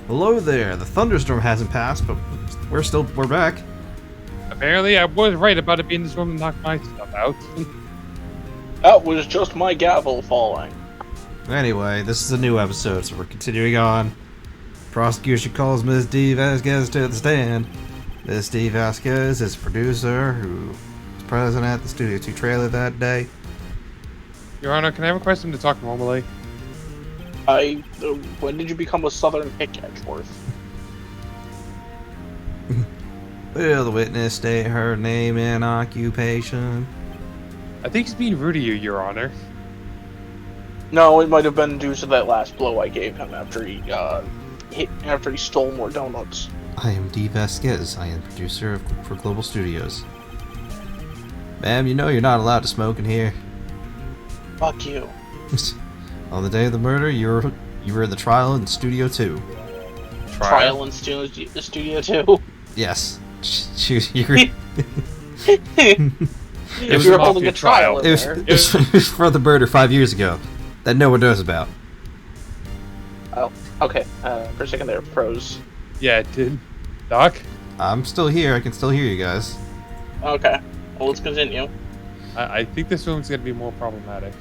Hello there. The thunderstorm hasn't passed, but we're back. Apparently, I was right about it being this room to knock my stuff out. That was just my gavel falling. Anyway, this is a new episode, so we're continuing on. Prosecution calls Ms. D. Vasquez to the stand. Ms. D. Vasquez is a producer who was present at the Studio 2 trailer that day. Your Honor, can I request him to talk normally? When did you become a Southern hick, Edgeworth? Will the witness state her name and occupation? I think he's being rude to you, Your Honor. No, it might have been due to that last blow I gave him after he stole more donuts. I am D. Vasquez. I am producer for Global Studios. Ma'am, you know you're not allowed to smoke in here. Fuck you. On the day of the murder, you were in the trial in Studio 2. Trial in Studio 2? Yes. It was You're a holding mafia a trial trial. in It there. was for the murder 5 years ago that no one knows about. Oh, okay. For a second there, froze. Yeah, it did. Doc? I'm still here. I can still hear you guys. Okay. Well, let's continue. I think this room's gonna be more problematic.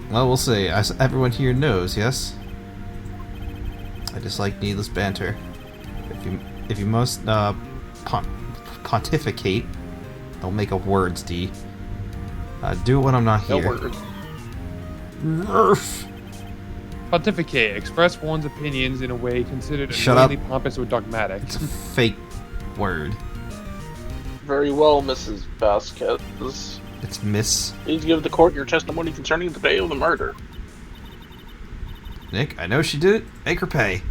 Well, we'll see. Everyone here knows, yes? I dislike needless banter. If you must pontificate, don't make up words, D. Do it when I'm not No here. words. Nerf. Pontificate. Express one's opinions in a way considered Shut up. annoyingly pompous or dogmatic. It's a fake word. Very well, Mrs. Vasquez. It's miss. Please give the court your testimony concerning the day of the murder. Nick, I know she did it. Make her pay.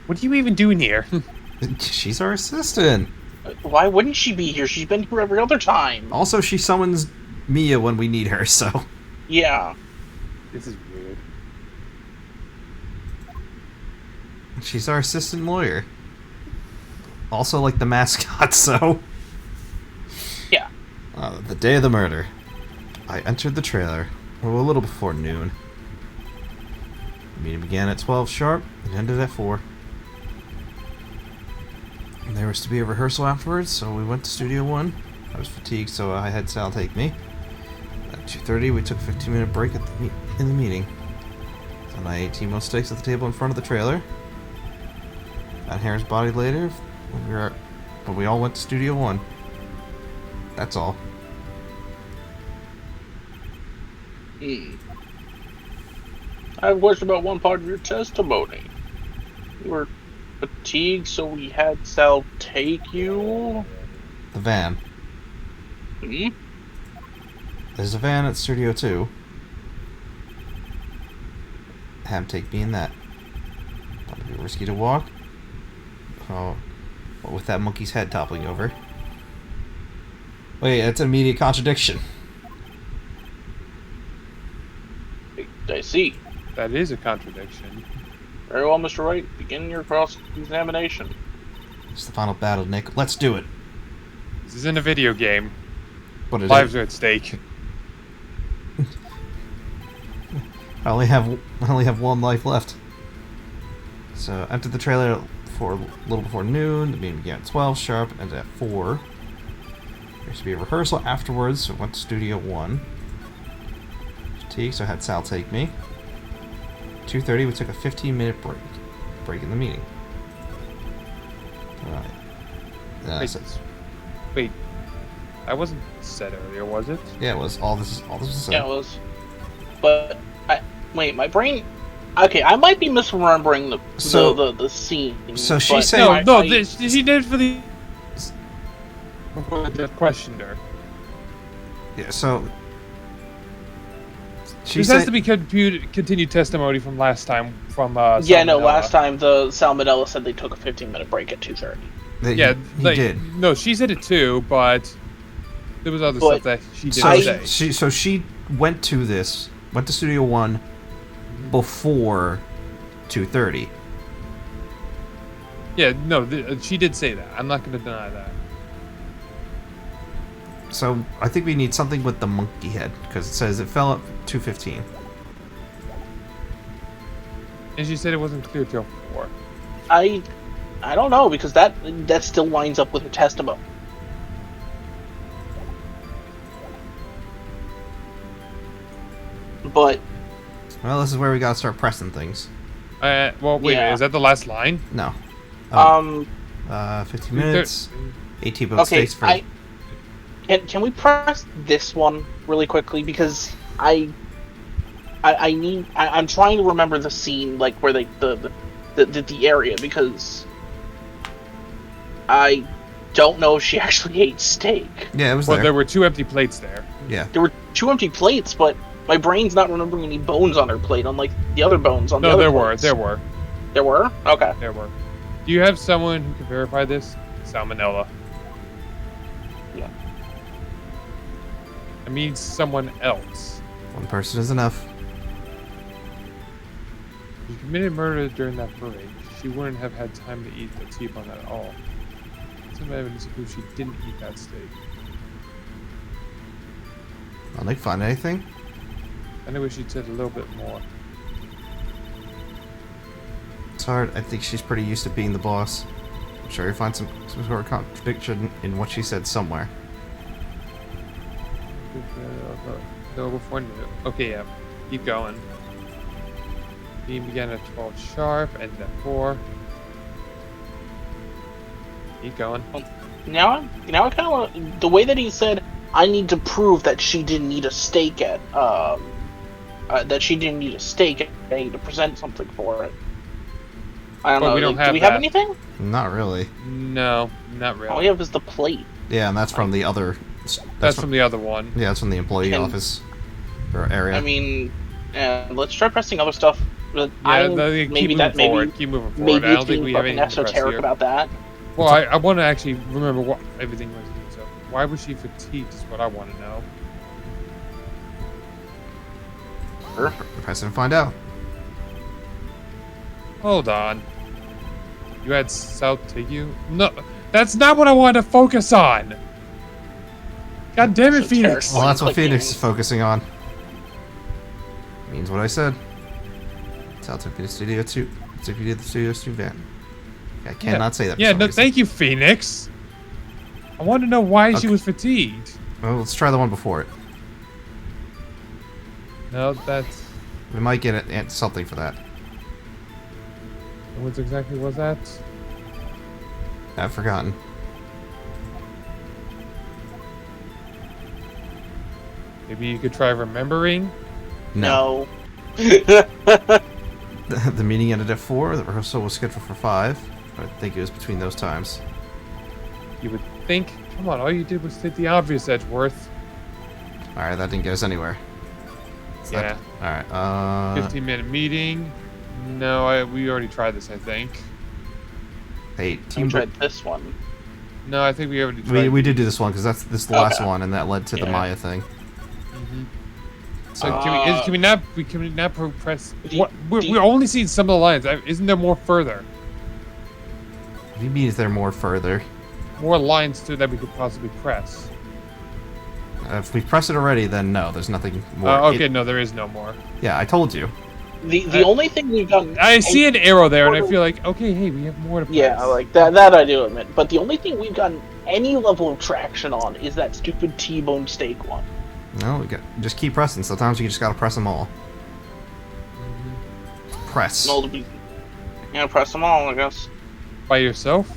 What are you even doing here? She's our assistant. Why wouldn't she be here? She's been here every other time. Also, she summons Mia when we need her, so... Yeah. This is weird. She's our assistant lawyer. Also, like, the mascot, so... Yeah. The day of the murder. I entered the trailer, a little before noon. The meeting began at 12 sharp and ended at 4. And there was to be a rehearsal afterwards, so we went to Studio 1. I was fatigued, so I had Sal take me. At 2:30, we took a 15-minute break in the meeting. Then I ate Timo steaks at the table in front of the trailer. Found Harris' body later, but we all went to Studio 1. That's all. I have a question about one part of your testimony. You were fatigued, so we had Sal take you? The van. Hmm? There's a van at Studio 2. Have him take me in that. Thought it'd be risky to walk. Oh, well, with that monkey's head toppling over. Wait, that's an immediate contradiction. I see. That is a contradiction. Very well, Mr. Wright. Begin your cross-examination. It's the final battle, Nick. Let's do it. This isn't a video game. What it Lives is. are at stake. I only have one life left. So I entered the trailer for a little before noon. The meeting began at 12 sharp and ended at 4. There used to be a rehearsal afterwards, so I went to Studio 1. Fatigued, so I had Sal take me. 2:30, we took a 15-minute break in the meeting. Alright. Wait, that wasn't said earlier, was it? Yeah, it was all this was said. Yeah, it was. But wait, my brain. Okay, I might be misremembering the scene. So she's but saying- She did it for the... Before the questioned her. Yeah, so This has to be continued testimony from last time from yeah, no. Salmonella. Last time the Salmonella said they took a 15-minute break at 2:30. Yeah, he did. No, she said it too, but there was other But stuff that she didn't say. She went to Studio 1 before 2:30. Yeah, no, she did say that. I'm not going to deny that. So I think we need something with the monkey head, because it says it fell at 2:15. And she said it wasn't clear till 4. I don't know, because that still lines up with her testimony. But Well, this is where we gotta start pressing things. Well, wait a minute. Is that the last line? No. 15 There- minutes. 18 boat okay, stakes for. can we press this one really quickly, because I'm trying to remember the scene, like where the area, because I don't know if she actually ate steak. Yeah, it was Well, there. there were 2 empty plates there. Yeah. There were 2 empty plates, but my brain's not remembering any bones on her plate, unlike the other bones on the No, other there plates. were. There were? Okay. There were. Do you have someone who can verify this? Salmonella. Yeah. I mean someone else. One person is enough. She committed murder during that parade. She wouldn't have had time to eat the T-bone at all. Some evidence proves she didn't eat that steak. Well, Nick, find anything? I wish she'd said a little bit more. It's hard. I think she's pretty used to being the boss. I'm sure you'll find some sort of contradiction in what she said somewhere. No, before noon. Okay, yeah. Keep going. Meeting began at 12 sharp, ended at 4. Keep going. Now I kind of want, the way that he said, I need to prove that she didn't eat a steak at I need to present something for it. I don't know. We don't have do we have that. anything? Not really. No, not really. All we have is the plate. Yeah, and that's from the other. That's from the other one. Yeah, that's from the employee And- office or area. I mean, let's try pressing other stuff. Yeah, keep maybe moving forward. Keep moving forward. Maybe I don't it's think being we have fucking anything to press esoteric here. about that. Well, I want to actually remember what everything was. So, why was she fatigued? Is what I want to know. Press and find out. Hold on. You had South take you? No, that's not what I wanted to focus on. God damn it, So Phoenix! terrible. Well, that's what Clicking. Phoenix is focusing on. Means what I said. South took me to Studio 2. Took you to the Studio 2 van. I cannot say that. for Yeah, some no, reason. thank you, Phoenix. I want to know why she Okay. was fatigued. Well, let's try the one before it. No, that's. We might get something for that. What exactly was that? I've forgotten. Maybe you could try remembering. No. No. The meeting ended at 4. The rehearsal was scheduled for 5. But I think it was between those times. You would think. Come on, all you did was state the obvious, Edgeworth. Alright, that didn't get us anywhere. So Yeah. Alright, 15-minute meeting. No, we already tried this, I think. hey, I team. tried this one. No, I think we already tried. We did do this one because this is the last Okay. one, and that led to the Yeah. Maya thing. Mhm. So So can we not press? Do- What we're only seeing some of the lines. Isn't there more further? what do you mean? Is there more further? More lines too that we could possibly press. If we press it already, then no, there's nothing more. Okay, no, there is no more. Yeah, I told you. The only thing we've done. I see an arrow there, and I feel like, okay, hey, we have more to press. Yeah, like that I do admit. But the only thing we've gotten any level of traction on is that stupid T-bone steak one. No, just keep pressing. Sometimes you just gotta press them all. Press. No, to be. Yeah, press them all, I guess. By yourself,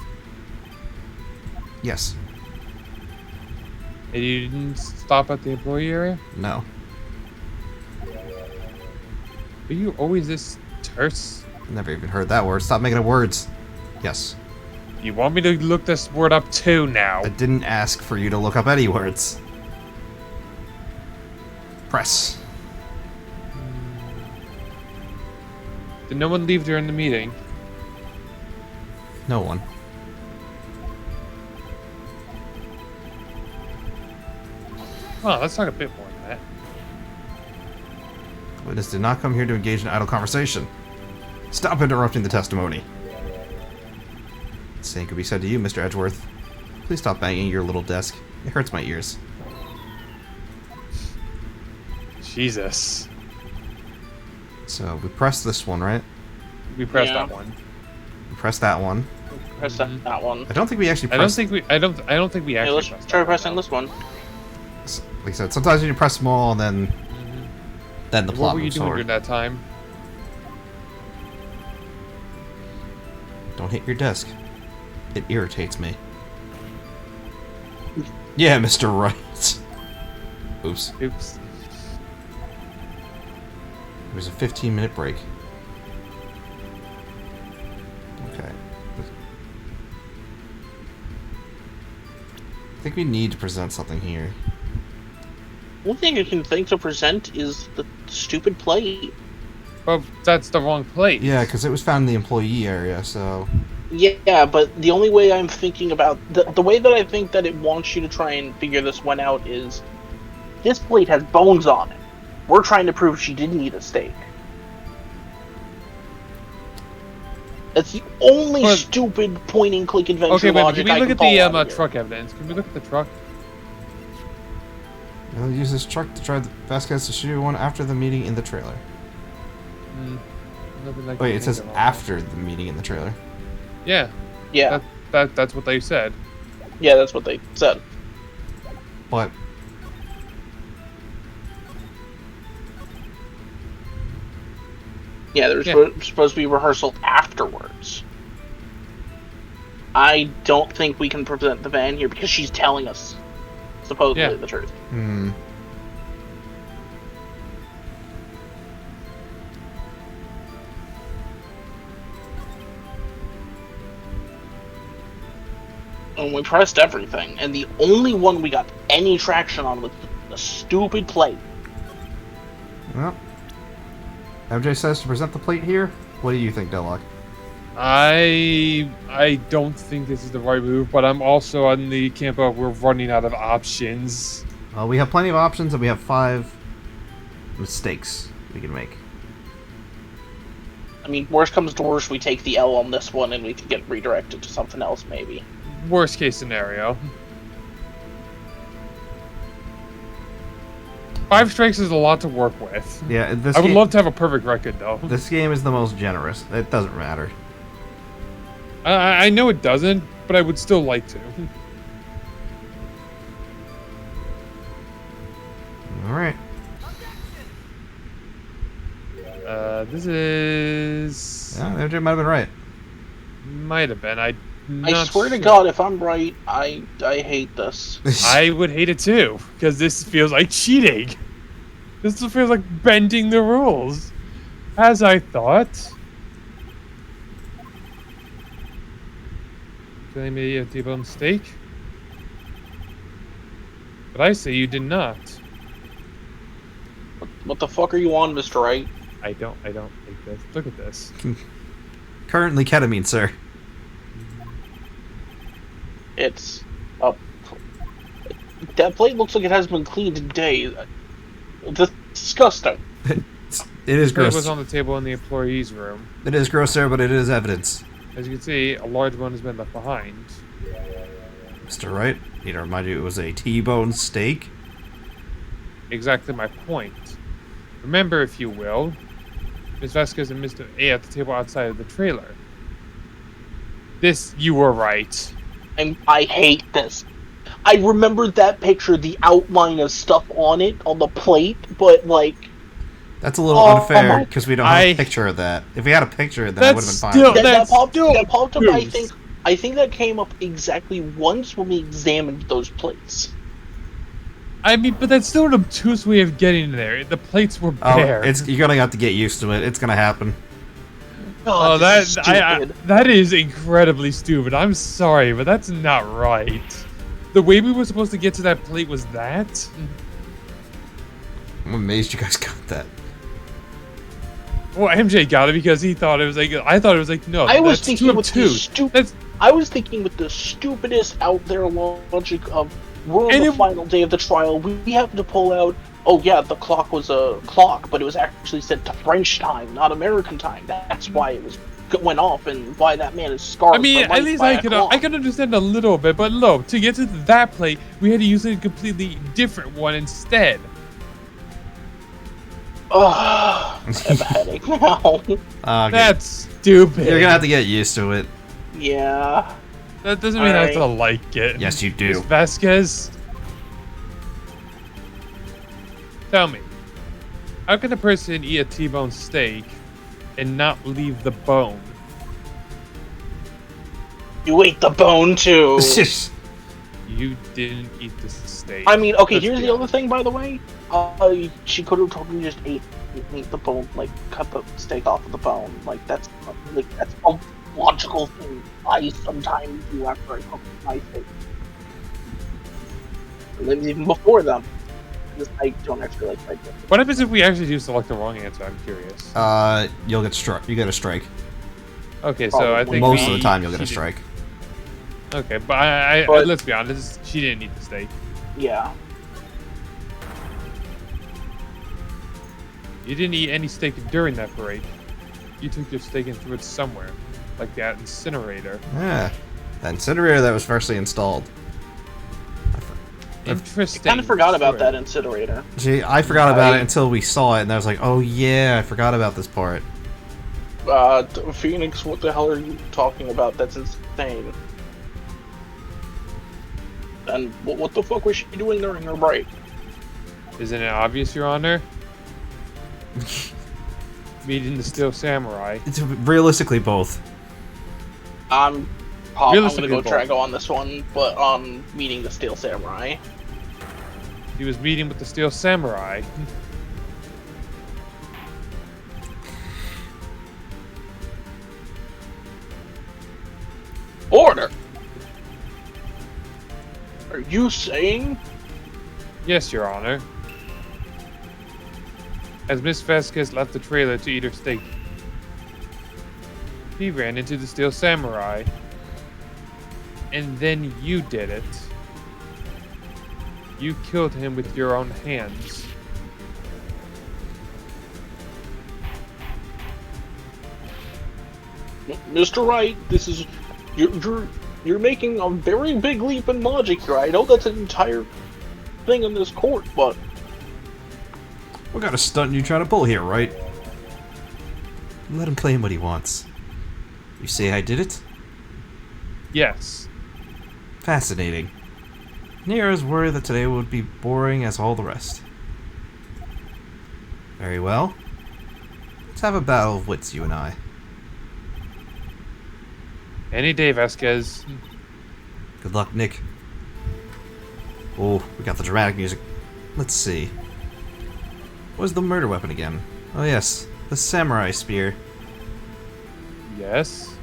Yes. and you didn't stop at the employee area. No. Are you always this terse? Never even heard that word. Stop making it words. Yes. You want me to look this word up too now? I didn't ask for you to look up any words. Press. Did no one leave during the meeting? No one. Oh, let's talk a bit more than that. Witness did not come here to engage in idle conversation. Stop interrupting the testimony. Same could be said to you, Mr. Edgeworth. Please stop banging your little desk. It hurts my ears. Jesus. So we pressed this one, right? We pressed Yeah. that one. We press that one. Press that one. I don't think we actually I press... don't think we Hey, actually. let's pressed try that pressing one. this one. Like I said, sometimes you need to press small and then the What plot were you moves doing forward. during that time? Don't hit your desk. It irritates me. Yeah, Mr. Wright. Oops. Oops. There's a 15-minute break. Okay. I think we need to present something here. One thing I can think to present is the stupid plate. Well, that's the wrong place. Yeah, because it was found in the employee area, so... Yeah, but the only way I'm thinking about... The way that I think that it wants you to try and figure this one out is... This plate has bones on it. We're trying to prove she didn't eat a steak. That's the only stupid point-and-click adventure Okay, wait, logic can we I look can at follow the out of here. truck evidence? Can we look at the truck? I'll use this truck to drive Vasquez to shoot one after the meeting in the trailer. Nothing like Wait, that it says about that. after the meeting in the trailer. Yeah, Yeah, that's what they said. yeah, that's what they said. But... Yeah, there's supposed to be rehearsal afterwards. I don't think we can present the van here because she's telling us supposedly the truth. Hmm. And we pressed everything, and the only one we got any traction on was the stupid plate. Well... MJ says to present the plate here. What do you think, Delock? I don't think this is the right move, but I'm also on the camp of we're running out of options. Well, we have plenty of options, and we have 5 mistakes we can make. I mean, worst comes to worst, we take the L on this one, and we can get redirected to something else, maybe. Worst case scenario. 5 strikes is a lot to work with. Yeah, this I would game, love to have a perfect record, though. This game is the most generous. It doesn't matter. I know it doesn't, but I would still like to. Alright. This is... Yeah, MJ might have been right. Might have been. I'm I not swear to sure. God, if I'm right, I hate this. I would hate it too, because this feels like cheating. This feels like bending the rules. As I thought. Did I make a T-bone steak? But I say you did not. What the fuck are you on, Mr. Wright? I don't like this. Look at this. Currently ketamine, sir. It's up. That plate looks like it has been cleaned in days. Disgusting. It is It gross. was on the table in the employees' room. It is gross, sir, but it is evidence. As you can see, a large one has been left behind. Mr. Wright, need to remind you it was a T-bone steak. Exactly my point. Remember, if you will, Ms. Vasquez and Mr. A at the table outside of the trailer. This, you were right. I hate this. I remember that picture, the outline of stuff on it, on the plate, but like... That's a little unfair, because we don't have a picture of that. If we had a picture, then I would have been fine. That popped up, boost. I think that came up exactly once when we examined those plates. I mean, but that's still an obtuse way of getting there. The plates were bare. You're gonna have to get used to it. It's gonna happen. God, this is stupid. That is incredibly stupid. I'm sorry, but that's not right. The way we were supposed to get to that plate was that? I'm amazed you guys got that. Well, MJ got it because he thought it was like... I thought it was like, no, I was that's thinking too with the obtuse. I was thinking with the stupidest out there logic of we're on the final day of the trial. We have to pull out. Oh yeah, the clock was a clock, but it was actually set to French time, not American time. That's why it went off, and why that man is scarred. I mean, for life at least by I could understand a little bit, but no, to get to that plate, we had to use a completely different one instead. Oh, I have a headache now. Okay. That's stupid. You're gonna have to get used to it. Yeah. That doesn't mean I have to Alright. like it. Yes, you do. Miss Vasquez, tell me, how can a person eat a T-bone steak and not leave the bone? You ate the bone too. You didn't eat the steak. I mean, okay, Let's here's be the other honest. thing, by the way. She could have totally just ate the bone, like cut the steak off of the bone. That's a logical thing I sometimes do after I cook my steak. Maybe even before them, because I don't actually like fried chicken. What happens if we actually do select the wrong answer? I'm curious. You'll get struck. You get a strike. Okay, so I think Most of the time, you'll get a she strike. Okay, but But- let's be honest, she didn't eat the steak. Yeah. You didn't eat any steak during that break. You took your steak and threw it somewhere, like that incinerator. Yeah. The incinerator that was freshly installed. Interesting. I kind of forgot about Sure. that incinerator. Gee, I forgot about it until we saw it, and I was like, oh yeah, I forgot about this part. Phoenix, what the hell are you talking about? That's insane. And what the fuck was she doing during her break? Isn't it obvious, Your Honor? Meeting the Steel Samurai. It's realistically both. I'm gonna Realistically, go both. Drago on this one, but meeting the Steel Samurai. He was meeting with the Steel Samurai. Order! Are you saying? Yes, Your Honor. As Miss Vasquez left the trailer to eat her steak, he ran into the Steel Samurai. And then you did it. You killed him with your own hands. Mr. Wright, this is you're making a very big leap in logic here. I know that's an entire thing in this court, but What kind of stunt you trying to pull here, right? Let him claim what he wants. You say I did it? Yes. Fascinating. Nero's worried that today would be boring as all the rest. Very well. Let's have a battle of wits, you and I. Any day, Vasquez. Good luck, Nick. Oh, we got the dramatic music. Let's see. What was the murder weapon again? Oh yes, the samurai spear. Yes.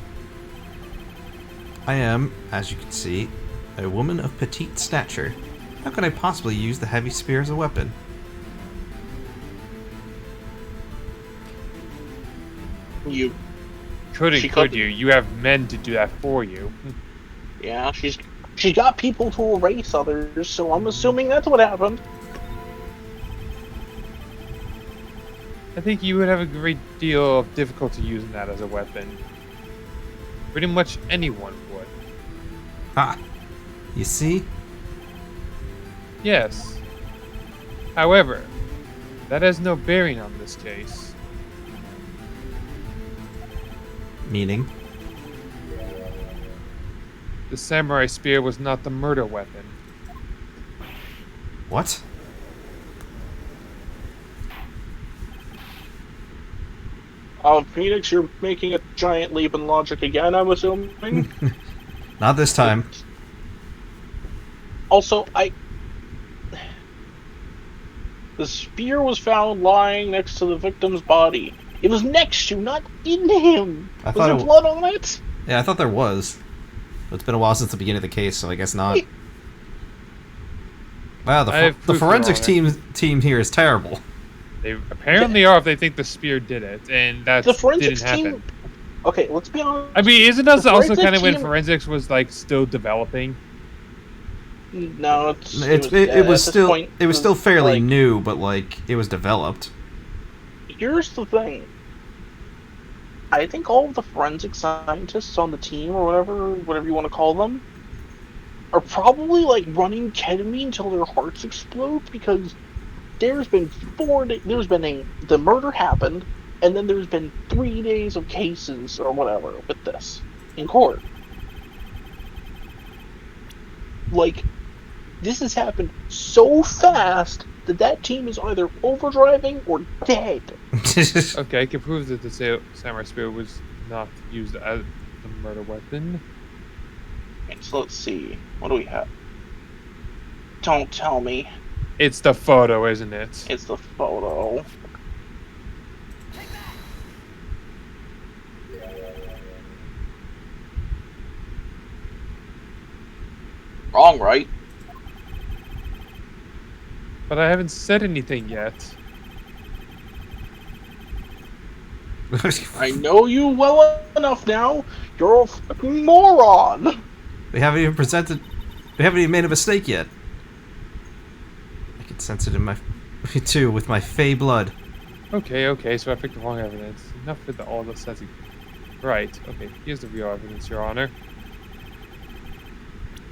I am, as you can see, a woman of petite stature. How could I possibly use the heavy spear as a weapon? you, Could She could- you? You have men to do that for you. yeah, she's got people to erase others, so I'm assuming that's what happened. I think you would have a great deal of difficulty using that as a weapon. Pretty much anyone would. Ah, you see? Yes. However, that has no bearing on this case. Meaning? The samurai spear was not the murder weapon. What? Phoenix, you're making a giant leap in logic again, I'm assuming. Not this time. Also, the spear was found lying next to the victim's body. It was next to, not in him. I Was thought there it- blood on it? Yeah, I thought there was. But it's been a while since the beginning of the case, so I guess not. Wow, I have the proof, Your forensics Honor. team here is terrible. They apparently are if they think the spear did it, and that The didn't forensics happen. team. Okay, let's be honest. I mean, isn't that The also forensics kind of when team- forensics was like still developing? No, It was at this still point, it was still fairly like, new, but like it was developed. Here's the thing. I think all of the forensic scientists on the team, or whatever you want to call them, are probably like running ketamine until their hearts explode, because there's been 4 days. The murder happened, and then there's been 3 days of cases or whatever with this in court. Like, this has happened so fast that team is either overdriving or dead. Okay, I can prove that the samurai spear was not used as a murder weapon. Okay, so let's see. What do we have? Don't tell me. It's the photo, isn't it? It's the photo. Wrong, right? But I haven't said anything yet. I know you well enough now. You're a fucking moron. We haven't even presented. We haven't even made a mistake yet. I can sense it in my too with my fey blood. Okay, so I picked the wrong evidence. Enough with all the setting. Right, okay, here's the real evidence, Your Honor.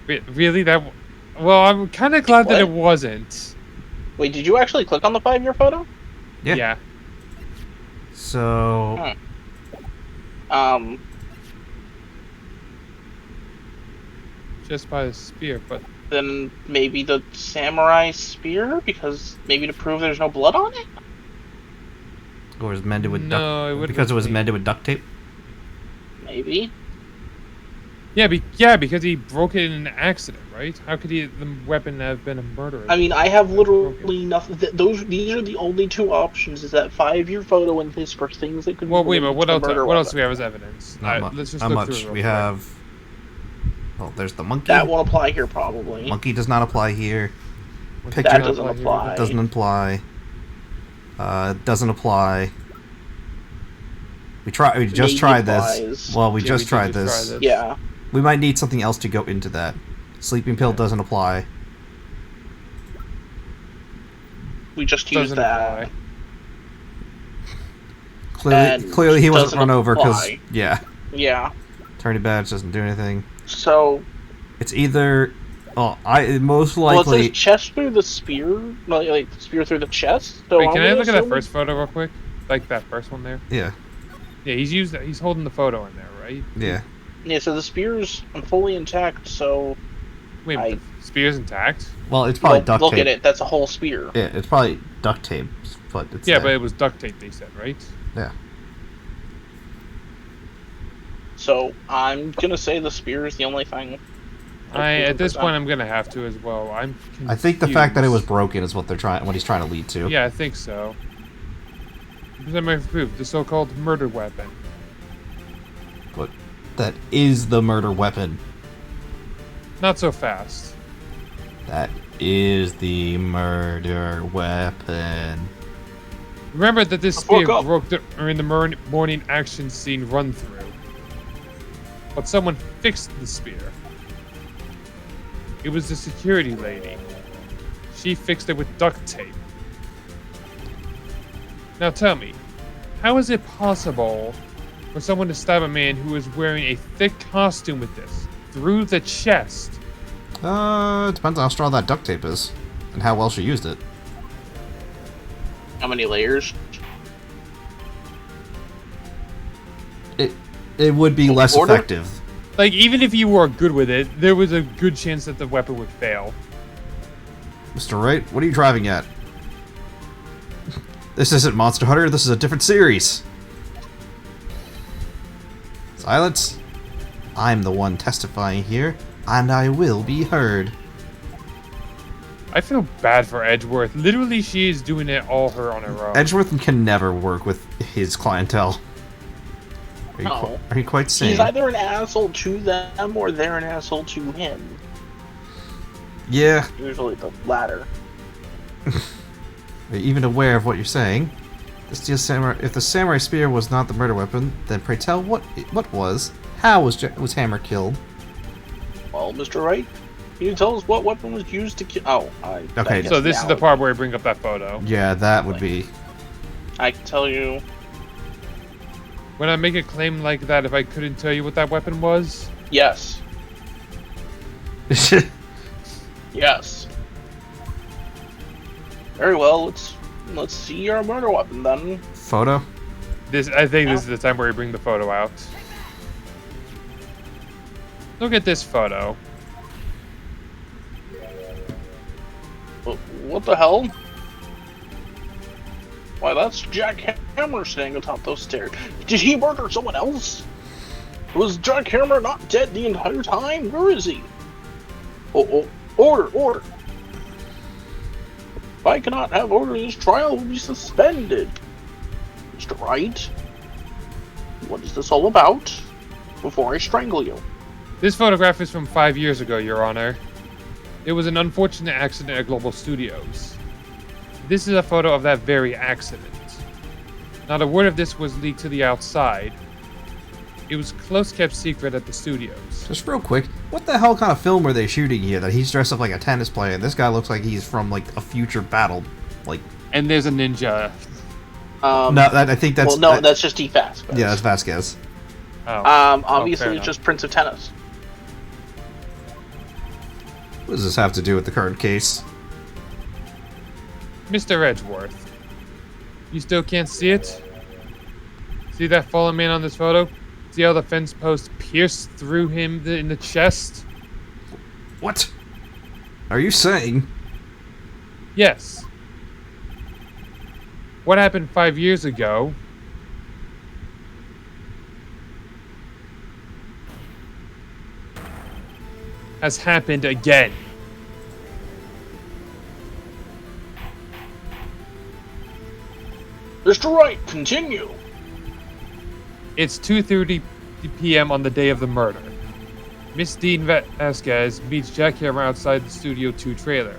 Really? Well, I'm kind of glad that it wasn't. Wait, did you actually click on the 5-year photo? Yeah. So. Just by the spear, but Then maybe the samurai spear, because maybe to prove there's no blood on it. Or was mended with No, it would because it was mended with duct tape. Maybe. yeah, because he broke it in an accident, right? How could the weapon have been a murder? I mean, I have literally nothing. These are the only two options: is that 5-year photo and this for things that could. Well, wait a minute. What else? Murder What else do weapon. we have as evidence? Let's just Not look much. through it real We quick. have. Well, there's the monkey. That won't apply here, probably. Monkey does not apply here. Picture That doesn't apply. doesn't apply. Doesn't apply. We just Maybe tried applies. this. Well, we Yeah, just we did tried just this. try Yeah. We might need something else to go into that. Sleeping pill doesn't apply. We just used Doesn't that. apply. And Clearly he wasn't doesn't run over because apply. Yeah. attorney badge doesn't do anything. So. It's either. Oh, most Well, it likely. says chest through the spear, like spear through the chest. So Wait, can I I'm look at that assuming- first photo real quick? Like that first one there? Yeah. Yeah, he's holding the photo in there, right? Yeah. Yeah, so the spear's fully intact. So Wait, the spear's intact? Well, it's probably look, duct look tape. at it. That's a whole spear. Yeah, it's probably duct tape, but it's Yeah, there. but it was duct tape, they said, right? Yeah. So I'm gonna say the spear is the only thing. At this point, I'm gonna have to as well. I'm confused. I think the fact that it was broken is what he's trying to lead to. Yeah, I think so. Because I might prove the so-called murder weapon. But that is the murder weapon. Not so fast. That is the murder weapon. Remember that this Fuck spear up. broke during the morning action scene run-through. But someone fixed the spear. It was the security lady. She fixed it with duct tape. Now tell me, how is it possible for someone to stab a man who is wearing a thick costume with this through the chest? It depends on how strong that duct tape is and how well she used it. How many layers? It would be less Order? effective. Like, even if you were good with it, there was a good chance that the weapon would fail. Mr. Wright, what are you driving at? This isn't Monster Hunter, this is a different series. Silence. I'm the one testifying here, and I will be heard. I feel bad for Edgeworth. Literally, she is doing it all on her own. Edgeworth can never work with his clientele. No. Are you quite sane? He's either an asshole to them or they're an asshole to him. Yeah, Usually the latter. even aware of what you're saying. The steel samurai. If the samurai spear was not the murder weapon, then pray tell what was? How was Hammer killed? Well, Mr. Wright, can you tell us what weapon was used to kill? Oh, Okay, So this is the part where I bring up that photo. Yeah, that would be. I can tell you. When I make a claim like that, if I couldn't tell you what that weapon was, Yes. Yes. Very well. Let's see your murder weapon then. Photo? I think this is the time where we bring the photo out. Look at this photo. What the hell? Why, that's Jack Hammer standing atop those stairs. Did he murder someone else? Was Jack Hammer not dead the entire time? Where is he? Oh, order! If I cannot have order, this trial will be suspended. Mr. Wright, what is this all about? Before I strangle you. This photograph is from 5 years ago, Your Honor. It was an unfortunate accident at Global Studios. This is a photo of that very accident. Not a word of this was leaked to the outside. It was close kept secret at the studios. Just real quick, what the hell kind of film were they shooting here that he's dressed up like a tennis player and this guy looks like he's from like a future battle? Like, and there's a ninja. no, I think that's... Well, no, that's just Vasquez. Yeah, that's Vasquez. Oh. Obviously it's just Prince of Tennis. What does this have to do with the current case? Mr. Edgeworth, you still can't see it? See that fallen man on this photo? See how the fence post pierced through him in the chest? What? Are you saying? Yes. What happened 5 years ago has happened again. Mr. Wright, continue. It's 2:30 p.m. on the day of the murder. Miss Dean Vasquez meets Jack Hammer outside the Studio 2 trailer.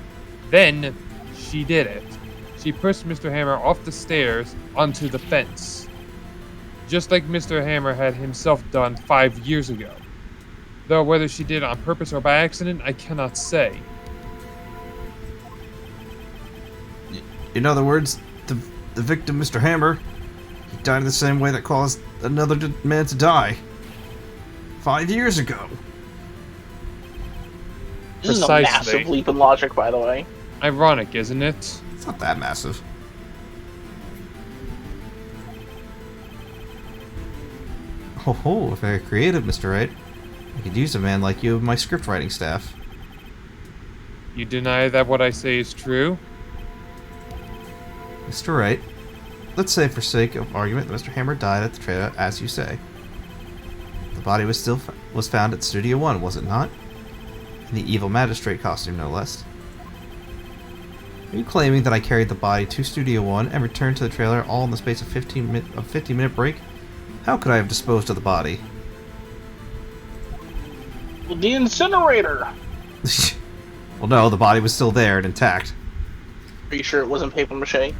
Then, she did it. She pushed Mr. Hammer off the stairs onto the fence. Just like Mr. Hammer had himself done 5 years ago. Though whether she did it on purpose or by accident, I cannot say. In other words, the victim, Mr. Hammer, he died in the same way that caused another man to die 5 years ago. This is a massive leap in logic, by the way. Ironic, isn't it? It's not that massive. Oh, very creative, Mr. Wright. I could use a man like you in my script writing staff. You deny that what I say is true? Mr. Wright, let's say for sake of argument that Mr. Hammer died at the trailer, as you say. The body was found at Studio 1, was it not? In the evil magistrate costume, no less. Are you claiming that I carried the body to Studio 1 and returned to the trailer all in the space of 15-minute break? How could I have disposed of the body? The incinerator! Well, no, the body was still there and intact. Are you sure it wasn't paper mache?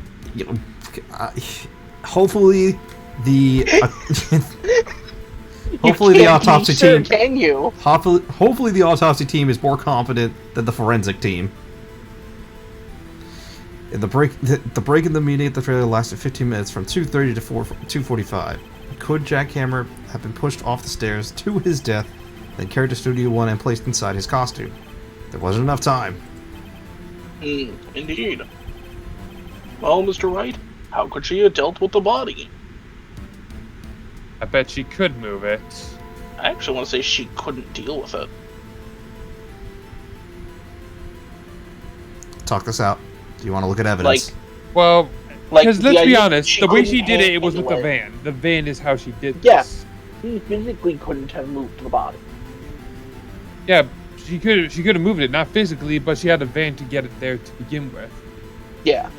Hopefully the hopefully the autopsy team can you? Hopefully the autopsy team is more competent than the forensic team. The break in the meeting at the trailer lasted 15 minutes from 2:30 to 2:45. Could Jack Hammer have been pushed off the stairs to his death, then carried to Studio 1 and placed inside his costume? There wasn't enough time. Indeed. Well, Mr. Wright, how could she have dealt with the body? I bet she could move it. I actually want to say she couldn't deal with it. Talk this out. Do you want to look at evidence? Well, because let's be honest, the way she did couldn't it was with the handle it. van. The van is how she did this. Yes. She physically couldn't have moved the body. Yeah, she could have moved it, not physically, but she had a van to get it there to begin with. Yeah.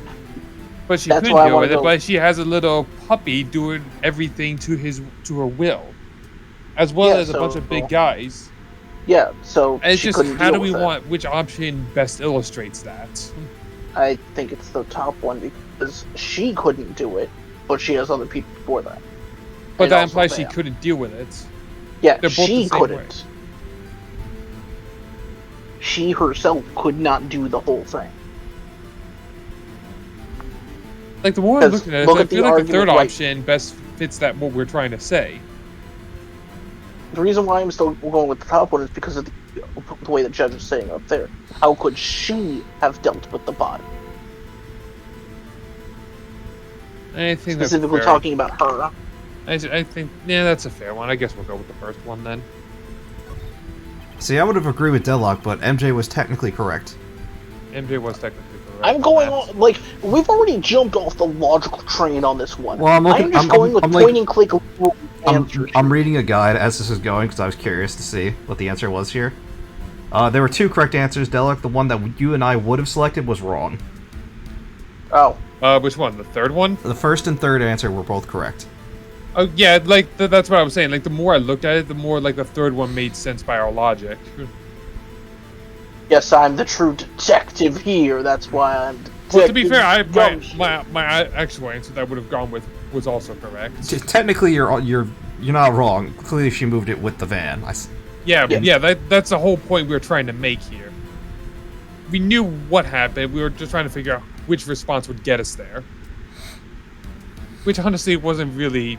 But she That's couldn't why I deal wanna with it, go- but she has a little puppy doing everything to her will. As well Yeah, as a bunch of big so- guys. Yeah, so And it's she just couldn't how deal do we with it. want which option best illustrates that? I think it's the top one because she couldn't do it, but she has other people for that. But And that also implies she Van. couldn't deal with it. Yeah, They're both she the same couldn't. She herself could not do the whole thing. Like the more I'm 'Cause looking at it, look I at the feel like the argument, third like- option best fits that what we're trying to say. The reason why I'm still going with the top one is because of the way the judge is saying up there. How could she have dealt with the body? I think Specifically that's fair. talking about her. I think, yeah, that's a fair one. I guess we'll go with the first one then. See, I would have agreed with Deadlock, but MJ was technically correct. MJ was technically correct. I'm going on, like, we've already jumped off the logical train on this one. Well, I'm just going with point and click answers. I'm reading a guide as this is going because I was curious to see what the answer was here. There were 2 correct answers, Deadlock. The one that you and I would have selected was wrong. Oh. Which one? The third one? The first and third answer were both correct. Oh, yeah, like, that's what I was saying. Like, the more I looked at it, the more, like, the third one made sense by our logic. Yes, I'm the true detective here. That's why I'm. Well, to be fair, my actual answer that I would have gone with was also correct. Technically, you're not wrong. Clearly, she moved it with the van. Yeah, that's the whole point we were trying to make here. We knew what happened. We were just trying to figure out which response would get us there. Which, honestly, wasn't really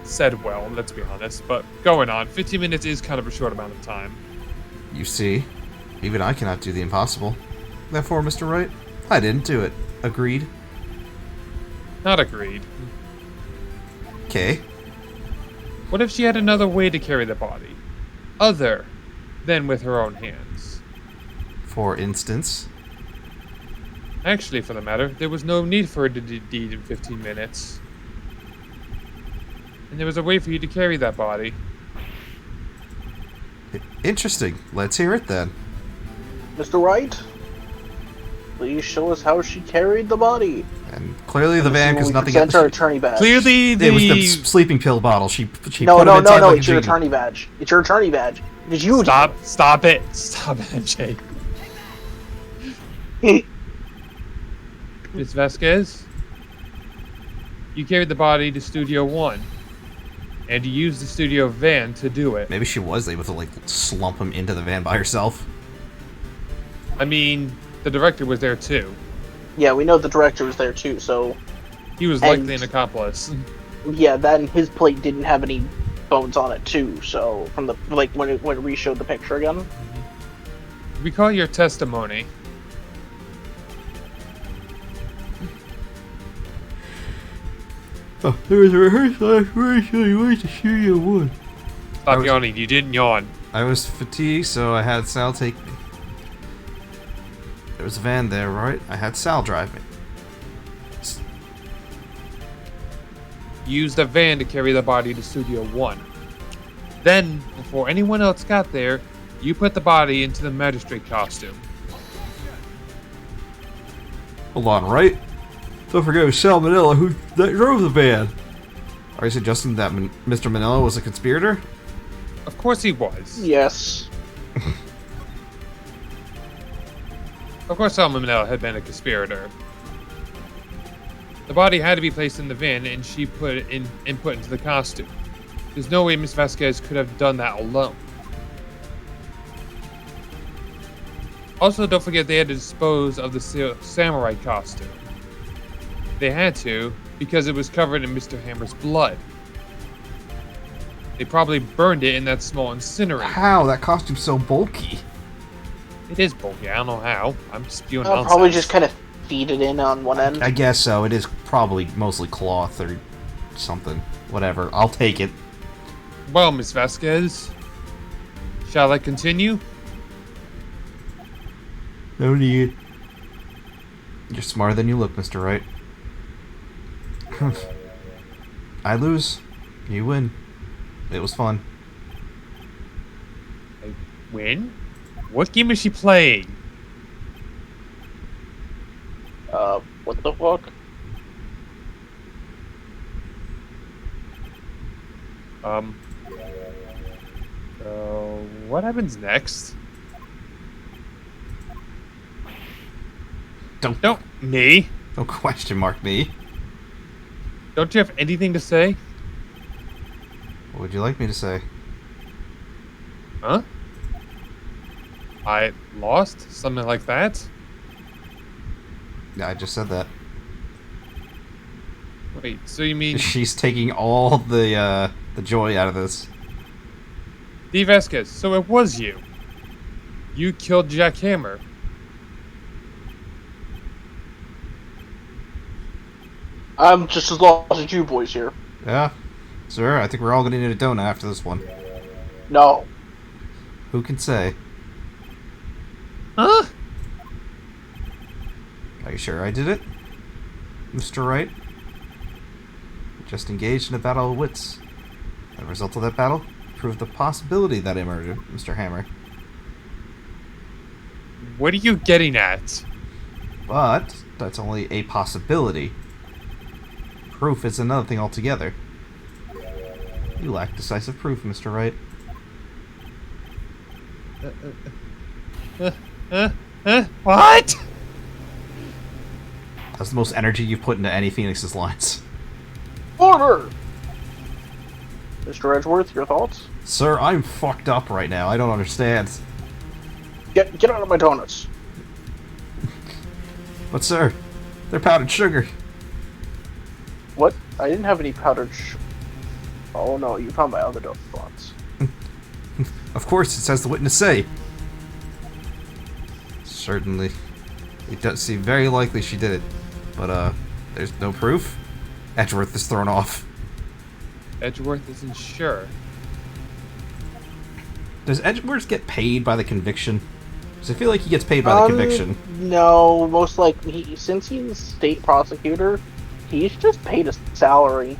said well, let's be honest. But going on, 15 minutes is kind of a short amount of time. You see, even I cannot do the impossible. Therefore, Mr. Wright, I didn't do it. Agreed? Not agreed. Okay. What if she had another way to carry the body? Other than with her own hands? For instance? Actually, for the matter, there was no need for her to do the deed in 15 minutes. And there was a way for you to carry that body. Interesting. Let's hear it then. Mr. Wright, please show us how she carried the body. And clearly the van, because nothing else. Her attorney badge. Clearly it was the sleeping pill bottle. She no, put no, it no, inside no. like It's a your genie. attorney badge. It's your attorney badge. Because you stop it, MJ. Miss Vasquez, you carried the body to Studio 1, and you used the studio van to do it. Maybe she was able to, like, slump him into the van by herself. I mean, the director was there too. Yeah, we know the director was there too, so... He was likely an accomplice. Yeah, that and his plate didn't have any bones on it too, so... From the, like, when it re-showed the picture again. Recall your testimony. Oh, there was a rehearsal after you went to Studio 1. Stop yawning, you didn't yawn. I was fatigued, so I had Sal take me. There was a van there, right? I had Sal drive me. Used a van to carry the body to Studio 1. Then, before anyone else got there, you put the body into the magistrate costume. Hold on, right? Don't forget it was Sal Manila that drove the van. Are you suggesting that Mr. Manila was a conspirator? Of course he was. Yes. Of course Sal Manila had been a conspirator. The body had to be placed in the van and she put it in and put into the costume. There's no way Miss Vasquez could have done that alone. Also, don't forget they had to dispose of the samurai costume. They had to, because it was covered in Mr. Hammer's blood. They probably burned it in that small incinerator. How? That costume's so bulky. It is bulky, I don't know how. I'm spewing nonsense. Probably just kind of feed it in on one end. I guess so. It is probably mostly cloth or something. Whatever. I'll take it. Well, Miss Vasquez, shall I continue? No need. You're smarter than you look, Mr. Wright. I lose. You win. It was fun. I win? What game is she playing? What the fuck? What happens next? Don't me. Don't question mark me. Don't you have anything to say? What would you like me to say? Huh? I lost? Something like that? Yeah, I just said that. Wait, so you mean... She's taking all the joy out of this. D. Vasquez, so it was you. You killed Jack Hammer. I'm just as lost as you boys here. Yeah, sir, I think we're all gonna need a donut after this one. No. Who can say? Huh? Are you sure I did it, Mr. Wright? Just engaged in a battle of wits. The result of that battle proved the possibility that I murdered Mr. Hammer. What are you getting at? But that's only a possibility. Proof is another thing altogether. You lack decisive proof, Mr. Wright. What? That's the most energy you've put into any Phoenix's lines. Order! Mr. Edgeworth, your thoughts? Sir, I'm fucked up right now. I don't understand. Get out of my donuts. But sir, they're powdered sugar. What? I didn't have any powdered Oh no, you found my other donuts. Of course, it says the witness say. Certainly. It does seem very likely she did it. But, there's no proof. Edgeworth is thrown off. Edgeworth isn't sure. Does Edgeworth get paid by the conviction? Because I feel like he gets paid by the conviction. No, most likely, since he's a state prosecutor, he's just paid a salary.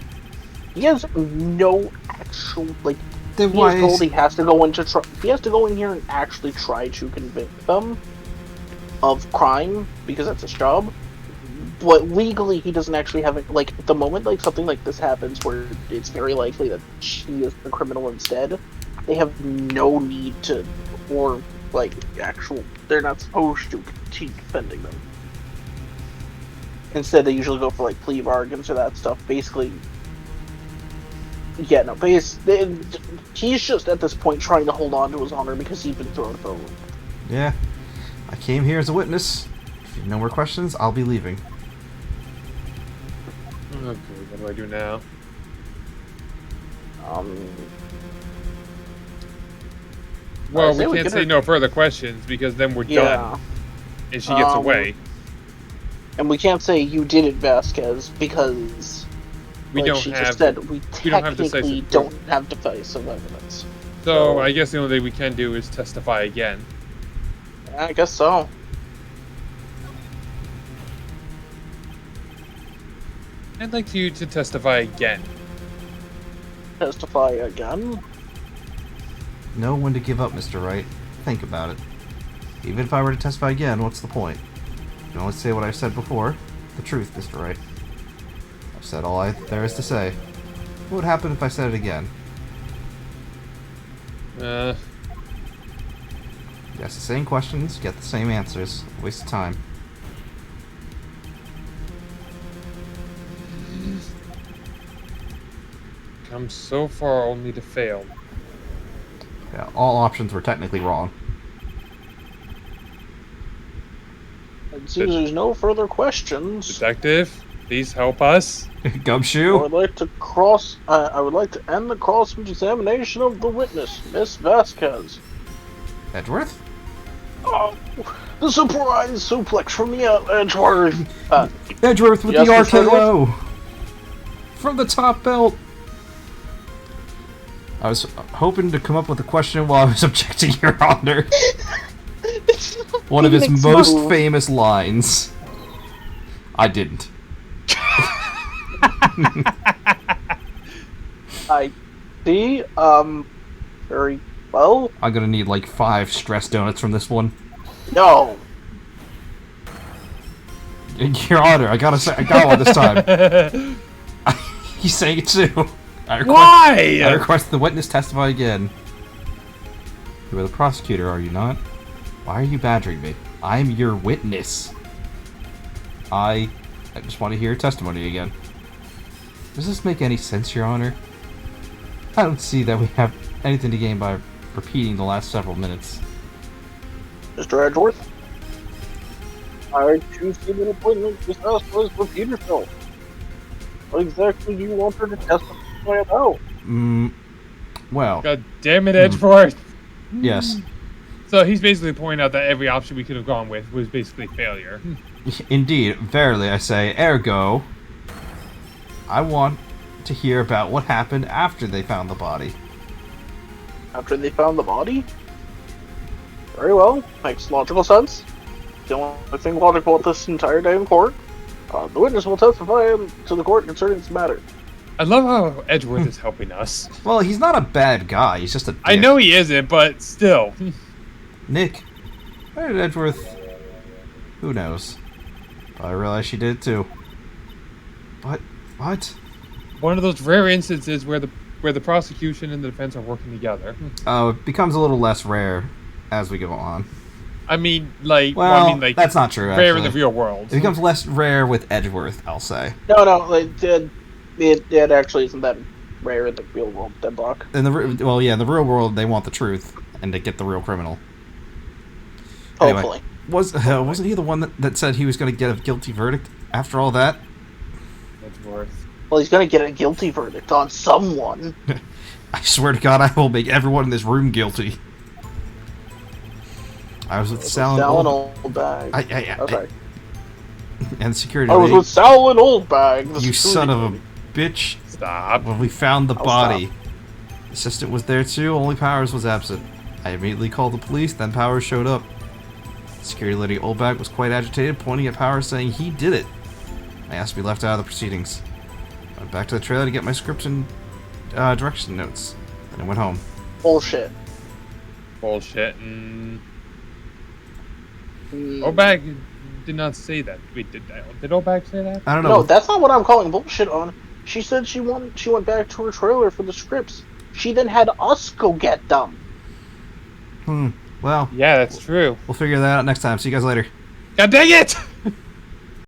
He has no actual, like, Then he why is told is... he has to go into he has to go in here and actually try to convict them of crime, because that's his job. But legally, he doesn't actually have it. Like, the moment like something like this happens, where it's very likely that she is the criminal instead, they have no need to, or like actual, they're not supposed to keep defending them. Instead, they usually go for like plea bargains or that stuff. Basically, yeah, no. He's just at this point trying to hold on to his honor because he's been thrown for a loop. Yeah. I came here as a witness. If you have no more questions, I'll be leaving. Okay, what do I do now? Well, we can't say no further questions because then we're done. And she gets away. And we can't say you did it, Vasquez, because we don't she have. Just said, we don't have technically don't have decisive evidence. So I guess the only thing we can do is testify again. I guess so. I'd like you to testify again. Testify again? Know when to give up, Mr. Wright. Think about it. Even if I were to testify again, what's the point? You can only say what I've said before. The truth, Mr. Wright. I've said all there is to say. What would happen if I said it again? You ask the same questions, get the same answers. Waste of time. Come so far only to fail. Yeah, all options were technically wrong. It seems there's no further questions. Detective, please help us. Gumshoe? I would like to end the cross-examination of the witness, Miss Vasquez. Edgeworth? Oh, the surprise suplex from the Edgeworth. Edgeworth with yes, the Mr. RKO! From the top belt! I was hoping to come up with a question while I was objecting, Your Honor. One of his most famous lines. I didn't. I see. Very well. I'm gonna need like 5 stress donuts from this one. No. Your Honor, I got one this time. He's saying it too. Why? I request the witness testify again. You are the prosecutor, are you not? Why are you badgering me? I'm your witness. I just want to hear your testimony again. Does this make any sense, Your Honor? I don't see that we have anything to gain by repeating the last several minutes. Mr. Edgeworth? I choose to an appointment just ask for repeat yourself. What exactly do you want her to testify about? Well. God damn it, Edgeworth. Yes. So he's basically pointing out that every option we could have gone with was basically failure. Indeed, verily I say, ergo. I want to hear about what happened after they found the body. After they found the body? Very well. Makes logical sense. The only thing logical about this entire day in court. The witness will testify to the court concerning this matter. I love how Edgeworth is helping us. Well, he's not a bad guy. He's just a dick. I know he isn't, but still. Nick, why did Edgeworth... Who knows? But I realized she did it too. But, what? One of those rare instances where the prosecution and the defense are working together. Oh, it becomes a little less rare as we go on. I mean, like... Well, that's not true, rare actually. in the real world. It becomes less rare with Edgeworth, I'll say. No, it actually isn't that rare in the real world, Deadlock. In the real world, they want the truth and to get the real criminal. Hopefully. Anyway, wasn't he the one that said he was going to get a guilty verdict after all that? Edgeworth. Well, he's going to get a guilty verdict on someone. I swear to God, I will make everyone in this room guilty. I was with Sal and Oldbag. Okay. And security I was lady. with Sal and Oldbag. You son of a bitch. Stop. When we found the body. Stop. The assistant was there too, only Powers was absent. I immediately called the police, then Powers showed up. Security lady Oldbag was quite agitated, pointing at Powers saying he did it. I asked to be left out of the proceedings. I went back to the trailer to get my script and direction notes. Then I went home. Bullshit. Bullshit. Oldbag did not say that. Wait, did Oldbag say that? I don't know. No, that's not what I'm calling bullshit on. She said she went back to her trailer for the scripts. She then had us go get them. Well. Yeah, that's true. We'll figure that out next time. See you guys later. God dang it!